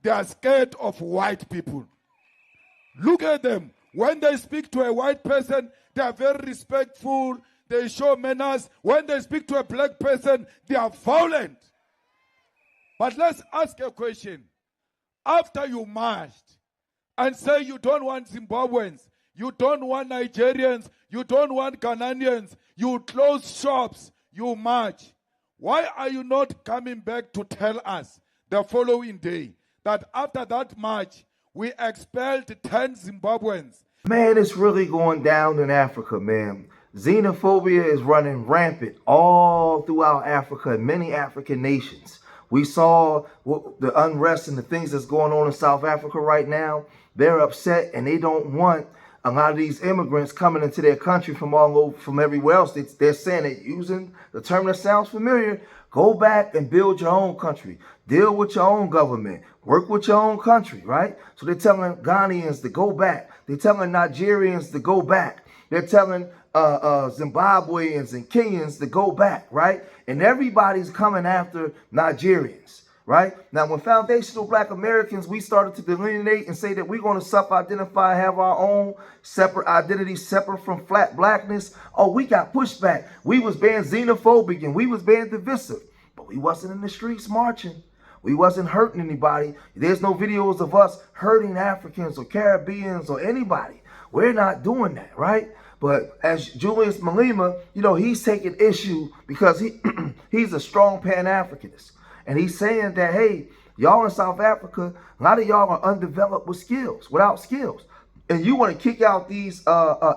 They are scared of white people. Look at them. When they speak to a white person, they are very respectful. They show manners. When they speak to a black person, they are violent. But let's ask a question. After you marched and say you don't want Zimbabweans, you don't want Nigerians, you don't want Ghanaians, you close shops, you march. Why are you not coming back to tell us the following day that after that march, we expelled 10 Zimbabweans? Man, it's really going down in Africa, man. Xenophobia is running rampant all throughout Africa and many African nations. We saw the unrest and the things that's going on in South Africa right now. They're upset and they don't want a lot of these immigrants coming into their country from all over, from everywhere else. They're saying it, using the term that sounds familiar. Go back and build your own country. Deal with your own government. Work with your own country, right? So they're telling Ghanaians to go back. They're telling Nigerians to go back. They're telling Zimbabweans and Kenyans to go back, right? And everybody's coming after Nigerians, right? Now, when foundational Black Americans, we started to delineate and say that we're going to self-identify, have our own separate identity, separate from flat blackness. Oh, we got pushback. We was being xenophobic and we was being divisive, but we wasn't in the streets marching. We wasn't hurting anybody. There's no videos of us hurting Africans or Caribbeans or anybody. We're not doing that, right? But as Julius Malema, you know, he's taking issue because he's a strong Pan-Africanist. And he's saying that, hey, y'all in South Africa, a lot of y'all are undeveloped with skills, without skills. And you want to kick out these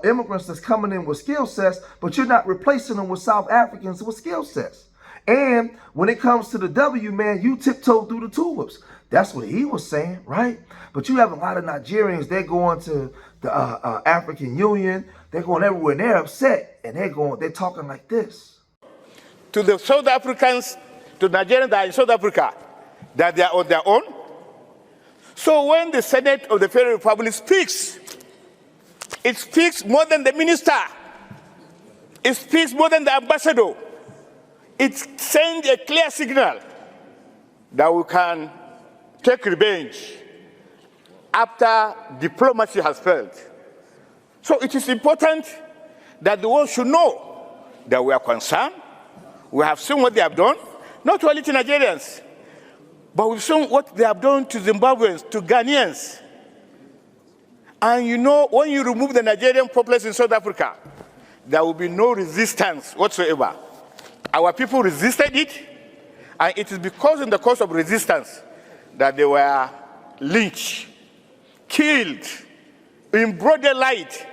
immigrants that's coming in with skill sets, but you're not replacing them with South Africans with skill sets. And when it comes to the W, man, you tiptoe through the tulips. That's what he was saying, right? But you have a lot of Nigerians, they're going to the African Union, they're going everywhere, and they're upset, and they're talking like this. To the South Africans, to Nigerians that are in South Africa, that they are on their own. So when the Senate of the Federal Republic speaks, it speaks more than the minister. It speaks more than the ambassador. It sends a clear signal that we can take revenge after diplomacy has failed. So it is important that the world should know that we are concerned. We have seen what they have done, not only to Nigerians, but we've seen what they have done to Zimbabweans, to Ghanaians. And you know, when you remove the Nigerian populace in South Africa, there will be no resistance whatsoever. Our people resisted it, and it is because in the course of resistance that they were lynched, killed in broad daylight.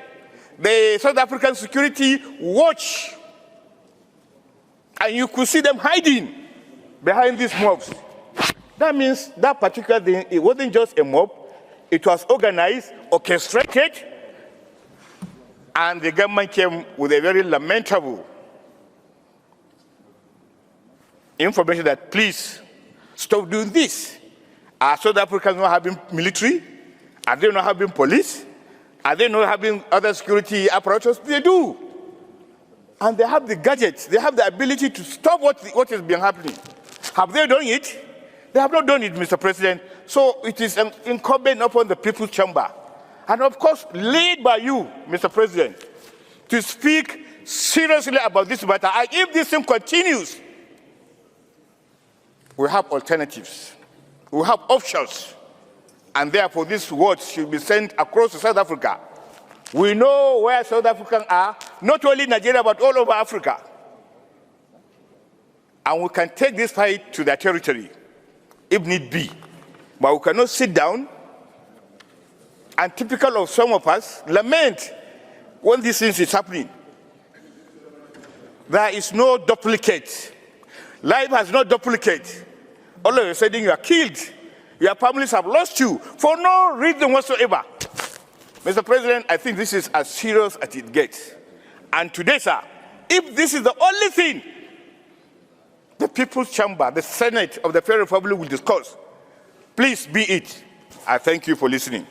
The South African security watch, and you could see them hiding behind these mobs. That means that particular thing, it wasn't just a mob, it was organized, orchestrated, and the government came with a very lamentable information that please stop doing this. Are South Africans not having military? Are they not having police? Are they not having other security apparatus? They do. And they have the gadgets. They have the ability to stop what is being happening. Have they done it? They have not done it, Mr. President. So it is incumbent upon the People's Chamber, and of course, led by you, Mr. President, to speak seriously about this matter. And if this thing continues, we have alternatives. We have options. And therefore, these words should be sent across to South Africa. We know where South Africans are, not only Nigeria, but all over Africa. And we can take this fight to their territory, if need be. But we cannot sit down and, typical of some of us, lament when these things is happening. There is no duplicate. Life has no duplicate. All of a sudden you are killed. Your families have lost you for no reason whatsoever. Mr. President, I think this is as serious as it gets. And today, sir, if this is the only thing the People's Chamber, the Senate of the Federal Republic will discuss, please be it. I thank you for listening.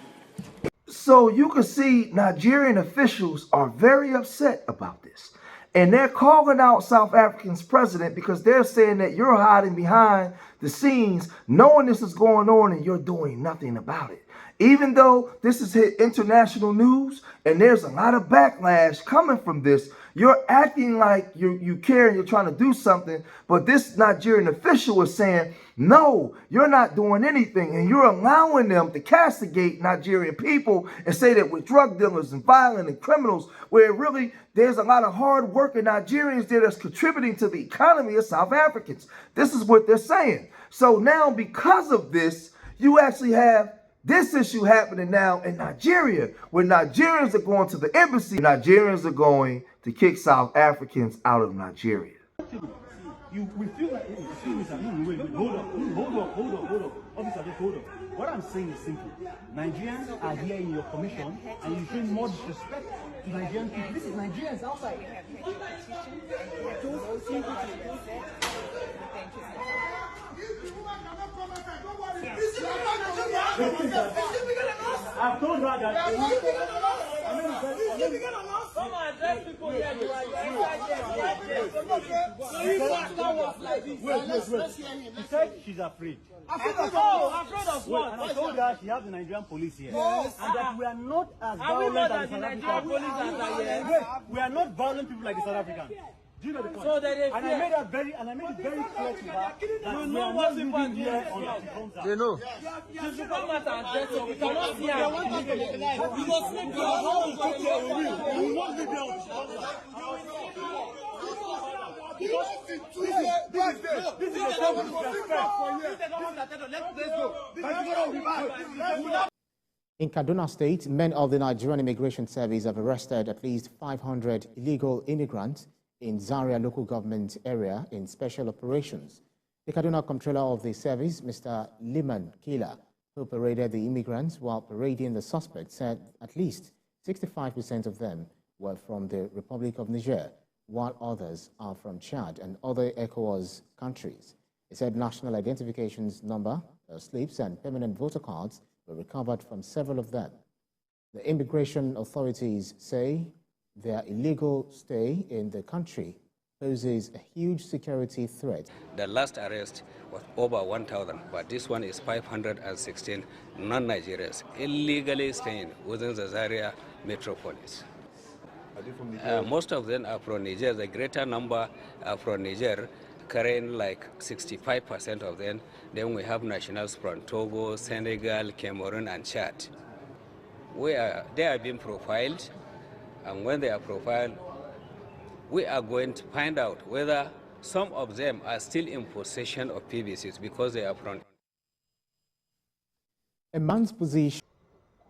So you can see Nigerian officials are very upset about this. And they're calling out South Africa's president because they're saying that you're hiding behind the scenes, knowing this is going on and you're doing nothing about it. Even though this has hit international news and there's a lot of backlash coming from this, you're acting like you care and you're trying to do something, but this Nigerian official is saying, no, you're not doing anything, and you're allowing them to castigate Nigerian people and say that we're drug dealers and violent and criminals, where really there's a lot of hard-working Nigerians there that's contributing to the economy of South Africans. This is what they're saying. So now, because of this, you actually have this issue happening now in Nigeria, where Nigerians are going to the embassy. Nigerians are going to kick South Africans out of Nigeria. We feel like, excuse me, sir, wait, hold on. Officer, just hold on. What I'm saying is simple. Nigerians are here in your commission, and you show more disrespect to Nigerian people. This is Nigerians outside. I've told her that. Come and address people here. Wait. She said she's afraid. Afraid of what? And I told her she has the Nigerian police here. Yes. And that we are not as violent as the South Africans. We are not violent people like the South Africans. Do you know the point? So and I made it very clear to her that you know what's important here on the counter. You know. You should come out and address her. We cannot see her. You must make your own care. We won't be there. This is a problem of respect. In Kaduna State, men of the Nigerian Immigration Service have arrested at least 500 illegal immigrants in Zaria local government area in special operations. The Kaduna Comptroller of the service, Mr. Liman Kila, who paraded the immigrants while parading the suspects, said at least 65% of them were from the Republic of Niger, while others are from Chad and other ECOWAS countries. He said national identifications number, slips and permanent voter cards were recovered from several of them. The immigration authorities say their illegal stay in the country poses a huge security threat. The last arrest was over 1,000, but this one is 516 non-Nigerians illegally staying within the Zaria metropolis. Are they from Niger? Most of them are from Niger. The greater number are from Niger, carrying like 65% of them. Then we have nationals from Togo, Senegal, Cameroon, and Chad. They are being profiled. And when they are profiled, we are going to find out whether some of them are still in possession of PVCs because they are from. A man's position.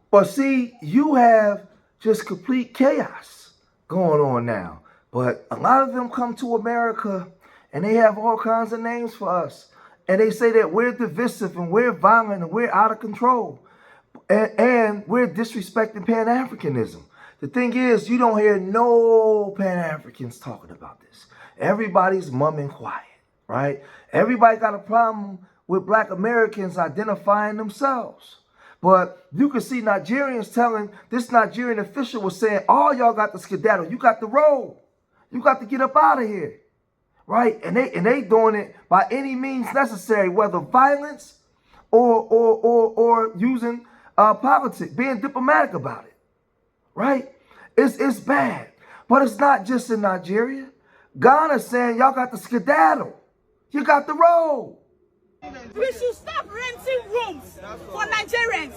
But see, you have just complete chaos going on now. But a lot of them come to America and they have all kinds of names for us. And they say that we're divisive and we're violent and we're out of control. And we're disrespecting Pan-Africanism. The thing is, you don't hear no Pan-Africans talking about this. Everybody's mum and quiet, right? Everybody got a problem with Black Americans identifying themselves. But you can see Nigerians telling, this Nigerian official was saying, all y'all got to skedaddle. You got to roll. You got to get up out of here, right? And they doing it by any means necessary, whether violence or using politics, being diplomatic about it. Right? It's bad. But it's not just in Nigeria. Ghana's saying y'all got to skedaddle. You got to roll. We should stop renting rooms for Nigerians.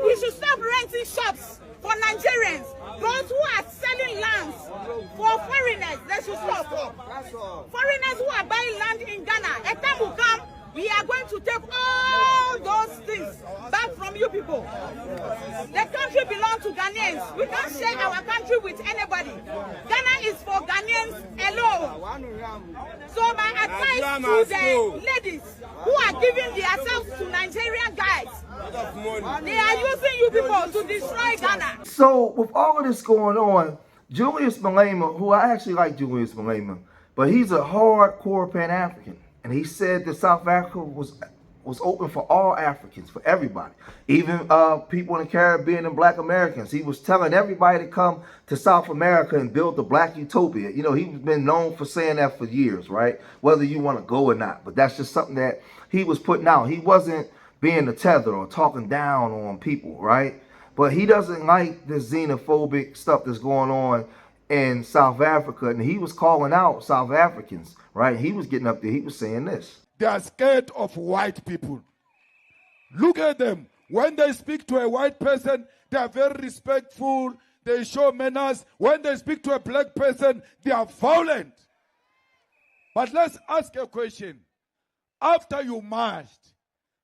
We should stop renting shops for Nigerians. Those who are selling lands for foreigners, they should stop. Foreigners who are buying land in Ghana, a time will come, we are going to take all those things back from you people. The country belongs to Ghanaians. We can't share our country with anybody. Ghana is for Ghanaians alone. So my advice to the ladies who are giving themselves to Nigerian guys, they are using you people to destroy Ghana. So with all of this going on, Julius Malema, who I actually like Julius Malema, but he's a hardcore Pan-African. And he said that South Africa was was open for all Africans, for everybody, even people in the Caribbean and Black Americans. He was telling everybody to come to South America and build the Black Utopia. You know, he's been known for saying that for years, right? Whether you want to go or not, but that's just something that he was putting out. He wasn't being a tether or talking down on people, right? But he doesn't like this xenophobic stuff that's going on in South Africa, and he was calling out South Africans, right? He was getting up there. He was saying this. They are scared of white people. Look at them. When they speak to a white person, they are very respectful. They show manners. When they speak to a black person, they are violent. But let's ask a question. After you marched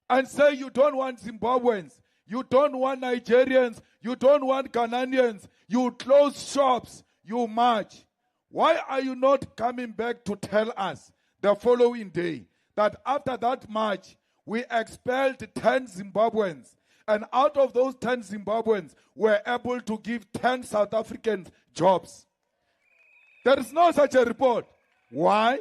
and say you don't want Zimbabweans, you don't want Nigerians, you don't want Ghanaians, you close shops, you march. Why are you not coming back to tell us the following day that after that march, we expelled 10 Zimbabweans, and out of those 10 Zimbabweans, we're able to give 10 South Africans jobs? There is no such a report. Why?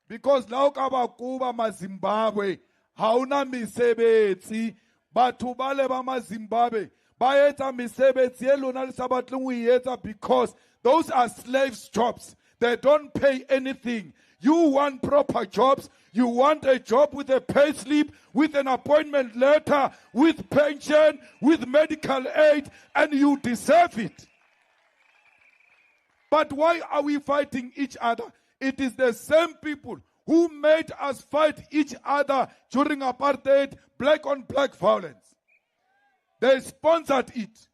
Because laukaba kuba ma Zimbabwe, hauna misebetsi, batho bale ba ma Zimbabwe, ba etsa misebetsi e lona le sabatleng o etsa because those are slaves' jobs. They don't pay anything. You want proper jobs. You want a job with a pay slip, with an appointment letter, with pension, with medical aid, and you deserve it. But why are we fighting each other? It is the same people who made us fight each other during apartheid, black on black violence. They sponsored it.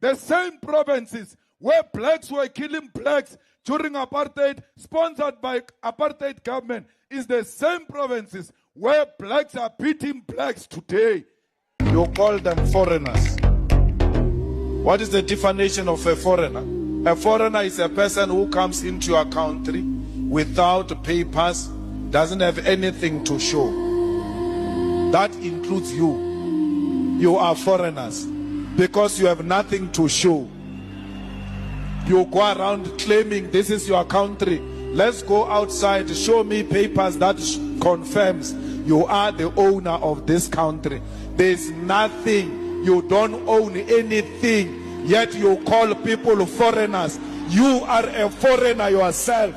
The same provinces where blacks were killing blacks during apartheid, sponsored by apartheid government, is the same provinces where blacks are beating blacks today. You call them foreigners. What is the definition of a foreigner? A foreigner is a person who comes into your country without papers, doesn't have anything to show. That includes you. You are foreigners because you have nothing to show. You go around claiming this is your country. Let's go outside, show me papers that confirms you are the owner of this country. There's nothing, you don't own anything, yet you call people foreigners. You are a foreigner yourself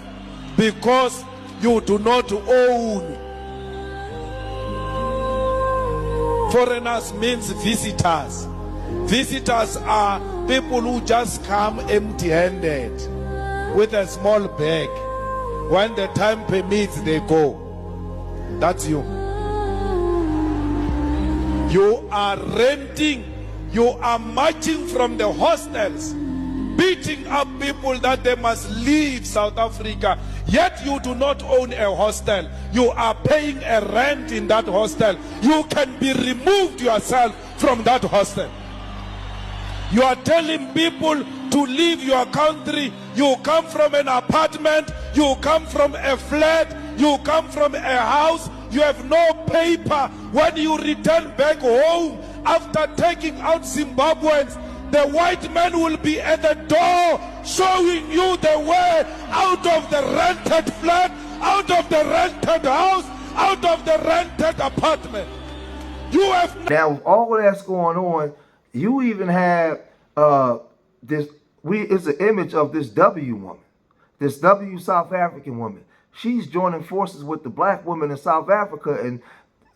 because you do not own. Foreigners means visitors. Visitors are people who just come empty-handed with a small bag. When the time permits, they go. That's you. You are renting. You are marching from the hostels, beating up people that they must leave South Africa. Yet you do not own a hostel. You are paying a rent in that hostel. You can be removed yourself from that hostel. You are telling people to leave your country. You come from an apartment, you come from a flat, you come from a house, you have no paper. When you return back home after taking out Zimbabweans, the white man will be at the door showing you the way out of the rented flat, out of the rented house, out of the rented apartment. You have now with all that's going on. You even have it's an image of this W woman, this W South African woman. She's joining forces with the black woman in South Africa, and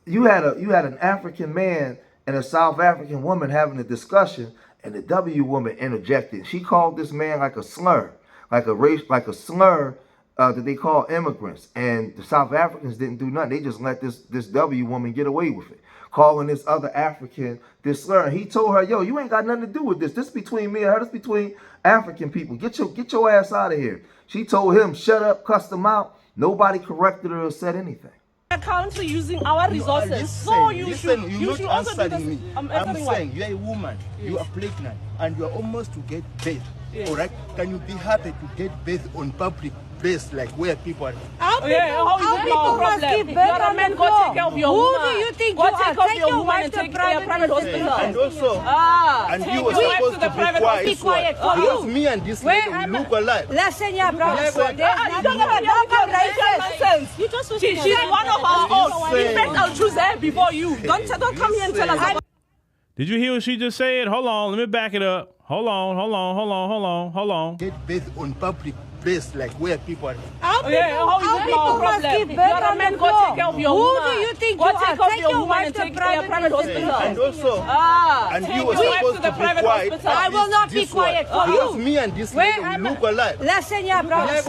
you had an African man and a South African woman having a discussion, and the W woman interjected. She called this man like a slur, like a race, like a slur that they call immigrants, and the South Africans didn't do nothing. They just let this W woman get away with it, calling this other African this slur. And he told her, yo, you ain't got nothing to do with this. This between me and her. This between African people. Get your ass out of here. She told him, shut up, cussed him out. Nobody corrected her or said anything. A country using our resources. So you should also do this. I'm saying you're a woman, you are pregnant, and you are almost to get birth. All right? Can you be happy to get based on public place like where people are? Our people must give birth on the floor. Go take care of your woman. Who do you think you are? Take your woman and take her to private hospital. And also, and you were supposed to be quiet. Because me and this lady look alike. Listen, yeah, bro. She's one of our own. In fact, I'll choose her before you. Don't come here and tell us about. Did you hear what she just said? Hold on, let me back it up. Hold on. Get based on public place like where people are. Our people must give birth on the floor. Go take care of your woman. Who do you think you are? Take your woman and take her to private hospital. And also, and you were supposed to be quiet. I will not be quiet for you. Because me and this lady look alike. Listen, yeah, bro. She's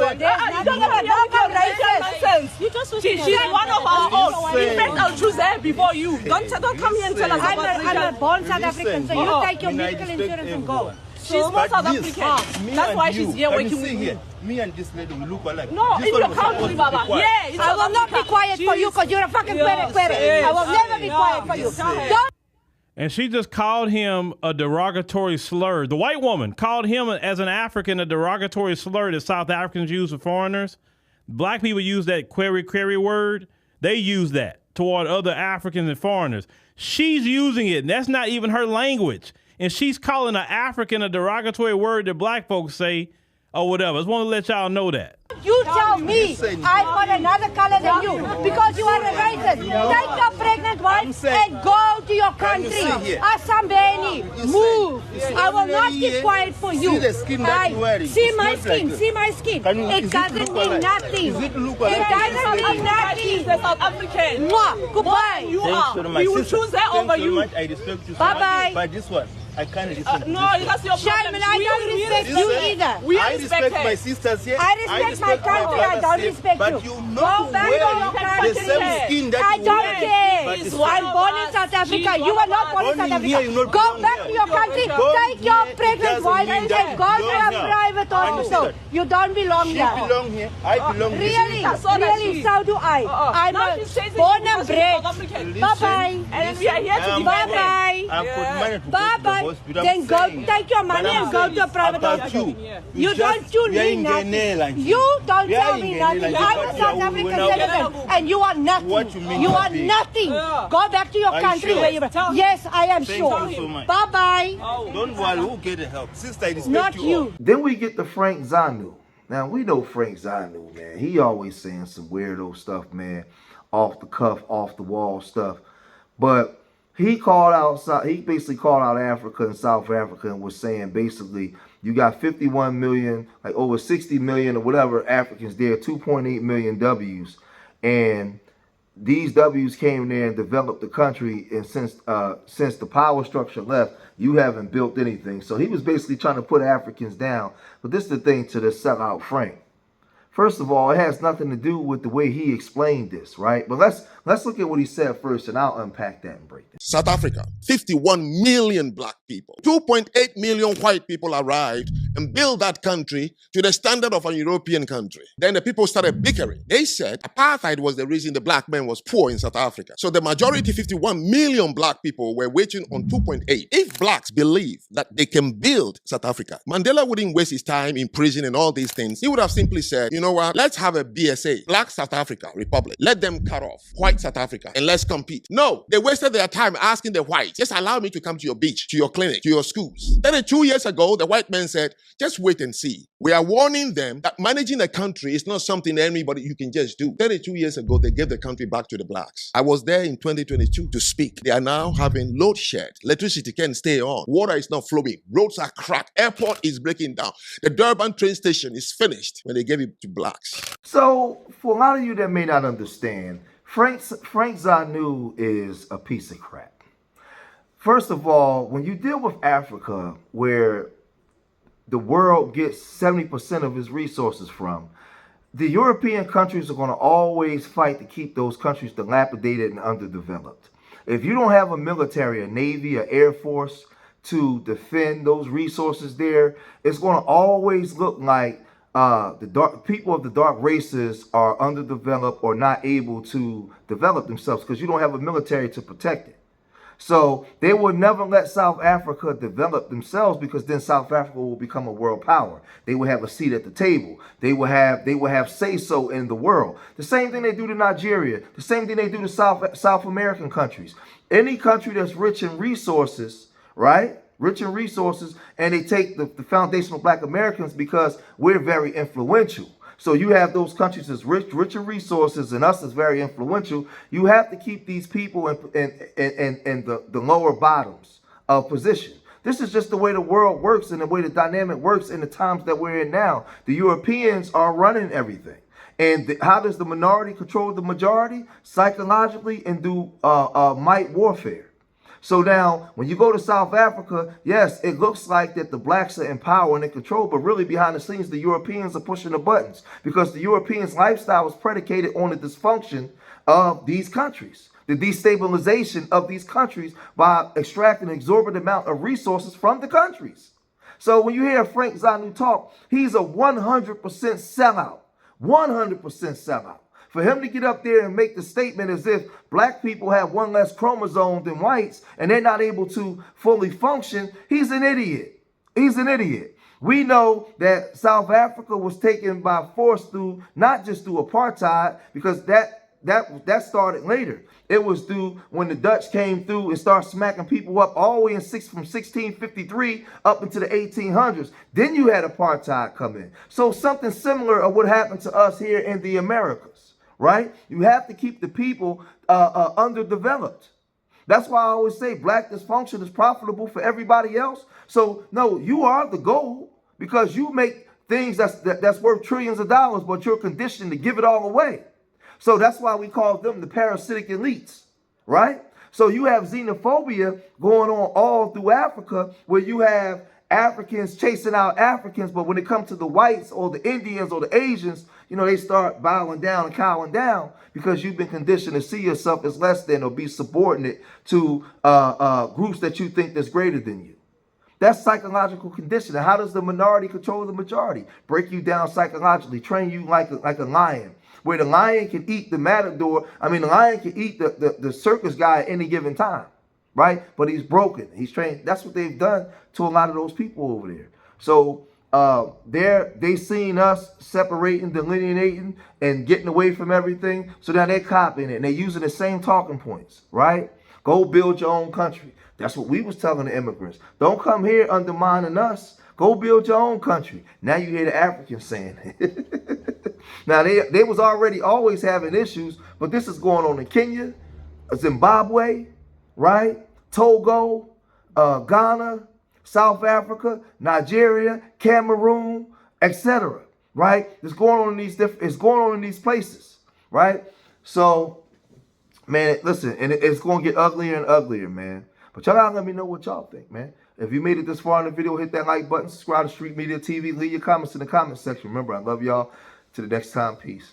one of our own. In fact, I'll choose her before you. Don't come here and tell us about I'm a born South African, so you take your medical insurance and go. She's not South African. That's why she's here working with you. Me and this lady look alike. No, in your country, Baba. Yeah, I will not be quiet for you because you're a fucking quere. I will never be quiet for you. And she just called him a derogatory slur. The white woman called him as an African a derogatory slur that South Africans use for foreigners. Black people use that query word. They use that toward other Africans and foreigners. She's using it, and that's not even her language. And she's calling an African a derogatory word that black folks say or whatever. I just want to let y'all know that. You tell me I've got another color than you because you are a racist. Take your pregnant wife and go to your country. Asambeni, move. I will not keep quiet for you. See the skin that you're wearing. See my skin. See my skin. It doesn't mean nothing. Does it look It like? doesn't mean nothing. She's the South African. Mwah. Goodbye. You are. You will choose her over you. I respect you so Bye-bye. much, but this one, I can't listen to No, this that's your problem. Sherman, I don't respect you either. We I respect respect her. my sisters here. I respect my country. I don't respect but you. you Go not back to your wearing the country. same skin that I you don't wear. care. But it's I'm born in South Africa. You are not born in South Born in here, Africa. you not Go belong back here. to your country. Born Take your here, it pregnant doesn't wife mean and that you go to belong a here. private hospital. Understood. You don't belong She here. belong here. I belong here. Really? Really? So do I. I'm Now a she's chasing born you and because she's bred. South African. Bye-bye. And we are here to defend her. Bye-bye. I put money to go to the Bye-bye. hospital. Then go take your money and go to a private About hospital. you. You don't tune me nothing. You don't tell me nothing. I'm a South African citizen and you are nothing. What you mean You are nothing? nothing. Go back to your Are you country sure? where you Yes, I am Thank sure. you so much. Bye-bye. Don't worry, we'll get the help. Sister, I respect Not you. you. Then we get to Frank Zanu. Now, we know Frank Zanu, man. He always saying some weirdo stuff, man. Off the cuff, off the wall stuff. But he basically called out Africa and South Africa and was saying basically you got 51 million, like over 60 million or whatever Africans there, 2.8 million W's. And these W's came there and developed the country, and since the power structure left, you haven't built anything. So he was basically trying to put Africans down. But this is the thing to the sellout Frank. First of all, it has nothing to do with the way he explained this, right? But let's look at what he said first, and I'll unpack that and break it. South Africa, 51 million black people. 2.8 million white people arrived and built that country to the standard of a European country. Then the people started bickering. They said apartheid was the reason the black man was poor in South Africa. So the majority, 51 million black people, were waiting on 2.8. If blacks believe that they can build South Africa, Mandela wouldn't waste his time in prison and all these things. He would have simply said, you know what, let's have a BSA, Black South Africa Republic. Let them cut off white South Africa and let's compete. No, they wasted their time asking the whites, just allow me to come to your beach, to your clinic, to your schools. 32 years ago, the white man said, just wait and see. We are warning them that managing a country is not something anybody you can just do. 32 years ago, they gave the country back to the blacks. I was there in 2022 to speak. They are now having load shed. Electricity can't stay on. Water is not flowing. Roads are cracked. Airport is breaking down. The Durban train station is finished when they gave it to blacks. So, for a lot of you that may not understand, Frank Zanu is a piece of crap. First of all, when you deal with Africa, where the world gets 70% of its resources from, the European countries are going to always fight to keep those countries dilapidated and underdeveloped. If you don't have a military, a navy, an air force to defend those resources there, it's going to always look like people of the dark races are underdeveloped or not able to develop themselves because you don't have a military to protect it. So they will never let South Africa develop themselves, because then South Africa will become a world power. They will have a seat at the table. They will have say-so in the world. The same thing they do to Nigeria. The same thing they do to South American countries. Any country that's rich in resources, right? Rich in resources, and they take the foundational black Americans because we're very influential. So you have those countries that's rich in resources, and us is very influential. You have to keep these people in the lower bottoms of position. This is just the way the world works and the way the dynamic works in the times that we're in now. The Europeans are running everything. And how does the minority control the majority? Psychologically, and through might warfare. So now, when you go to South Africa, yes, it looks like that the blacks are in power and in control, but really behind the scenes, the Europeans are pushing the buttons, because the Europeans' lifestyle is predicated on the dysfunction of these countries, the destabilization of these countries by extracting an exorbitant amount of resources from the countries. So when you hear Frank Zanu talk, he's a 100% sellout, 100% sellout. For him to get up there and make the statement as if black people have one less chromosome than whites and they're not able to fully function, he's an idiot. He's an idiot. We know that South Africa was taken by force through, not just through apartheid, because that started later. It was through when the Dutch came through and started smacking people up all the way from 1653 up into the 1800s. Then you had apartheid come in. So something similar of what happened to us here in the Americas. Right? You have to keep the people underdeveloped. That's why I always say black dysfunction is profitable for everybody else. So no, you are the goal, because you make things that's worth trillions of dollars, but you're conditioned to give it all away. So that's why we call them the parasitic elites, right? So you have xenophobia going on all through Africa, where you have Africans chasing out Africans, but when it comes to the whites or the Indians or the Asians, you know, they start bowing down and cowing down, because you've been conditioned to see yourself as less than or be subordinate to groups that you think that's greater than you. That's psychological conditioning. How does the minority control the majority? Break you down psychologically, train you like a lion, where the lion can eat the matador. I mean, the lion can eat the circus guy at any given time. Right? But he's broken. He's trained. That's what they've done to a lot of those people over there. So they seen us separating, delineating, and getting away from everything. So now they're copying it, and they're using the same talking points, right? Go build your own country. That's what we was telling the immigrants. Don't come here undermining us. Go build your own country. Now you hear the Africans saying it. Now they was already always having issues, but this is going on in Kenya, Zimbabwe, right? Togo, Ghana, South Africa, Nigeria, Cameroon, etc. Right? It's going on in these places, right? So, man, listen, and it's going to get uglier and uglier, man. But y'all gotta let me know what y'all think, man. If you made it this far in the video, hit that like button, subscribe to Street Media TV, leave your comments in the comment section. Remember, I love y'all. Till the next time, peace.